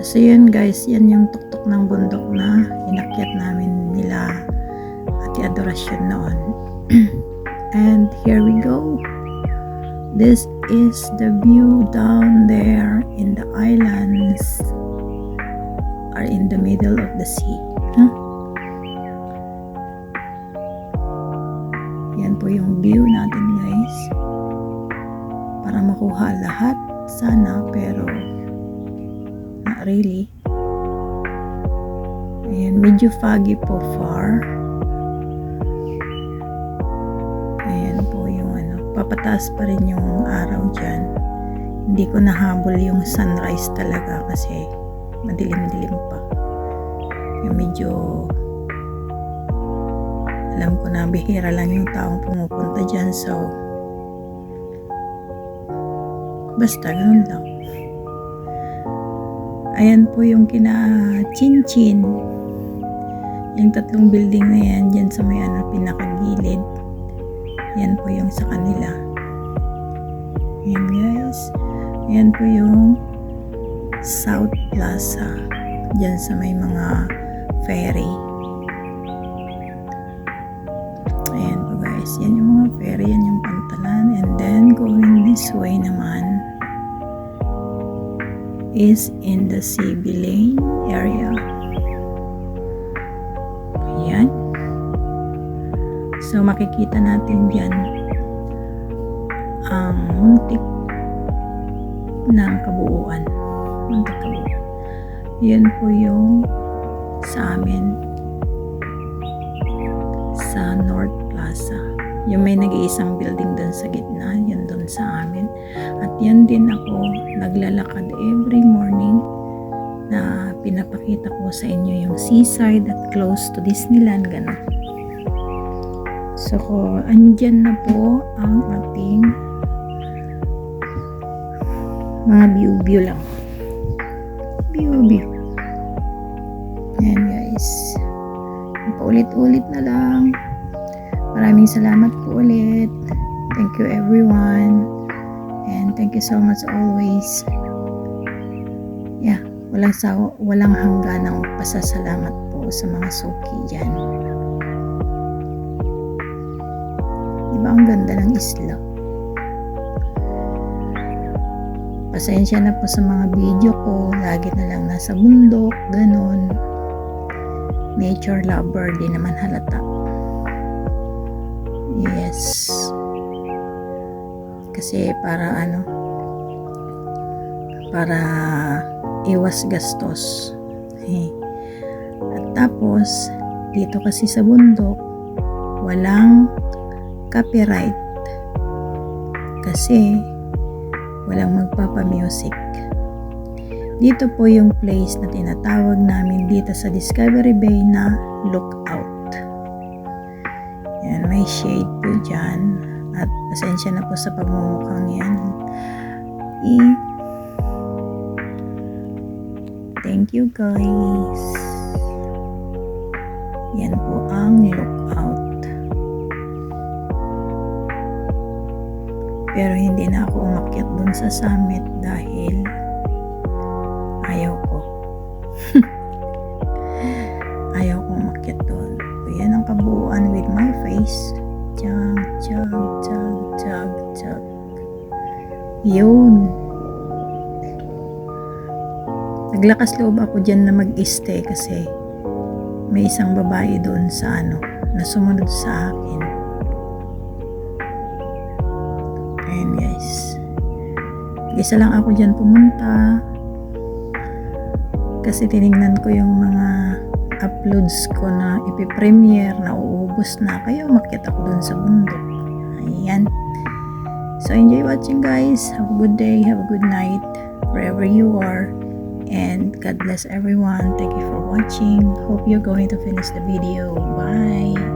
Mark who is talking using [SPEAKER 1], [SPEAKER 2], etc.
[SPEAKER 1] So yun guys, yan yung tuktok ng bundok na inakyat namin nila Ate Adorasyon noon. And here we go. This is the view down there in the islands or in the middle of the sea. Yan po yung view natin guys. Para makuha lahat sana, pero not really. Ayan, medyo foggy po far. Ayan po yung papataas pa rin yung araw dyan. Hindi ko nahabol yung sunrise talaga kasi madilim-dilim pa. Yung medyo alam ko na bihira lang yung taong pumupunta dyan, so basta ganun lang. Ayan po yung kina Chinchin, yung tatlong building na yan dyan sa may pinakagilid. Yan po yung sa kanila. Ayan guys, ayan po yung South Plaza dyan sa may mga ferry. Ayan po guys, yan yung mga ferry, yan yung Pantalan. And then going this way naman is in the CB Lane area. Ayan. So makikita natin dyan ang muntik ng kabuuan. Muntik kabuuan. Yan po yung sa amin sa North Plaza. Yung may nag-iisang building doon sa gitna, yan doon sa amin. At yan din ako naglalakad every morning na pinapakita ko sa inyo yung seaside at close to Disneyland, gano'n. So, andyan na po ang ating mga view lang. View. Ayan guys. Paulit-ulit na lang. Maraming salamat po ulit. Thank you everyone. And thank you so much always. Yeah, walang hangganang pasasalamat po sa mga suki dyan. Diba ang ganda ng isla? Pasensya na po sa mga video ko. Lagi na lang nasa bundok, ganun. Nature lover, di naman halata. Yes. Kasi para para iwas gastos. At tapos, dito kasi sa bundok, walang copyright. Kasi, walang magpapamusic. Dito po yung place na tinatawag namin dito sa Discovery Bay na Lookout. Yan, may shade po dyan. At pasensya na po sa pagmumukhang yan. Thank you guys. Yan po ang Lookout. Pero hindi na ako umakyat dun sa summit dahil ayaw ko. Ayaw ko umakyat dun. So, yan ang kabuuan with my face. Chug. Yun. Naglakas loob ako dyan na mag-stay kasi may isang babae doon sa na sumunod sa akin. Ayan guys. Isa lang ako dyan pumunta kasi tinignan ko yung mga uploads ko na ipipremiere na uubos na, kaya umakyat ako dun sa bundok. Ayan. So enjoy watching guys. Have a good day, have a good night wherever you are, and God bless everyone. Thank you for watching. Hope you're going to finish the video. Bye.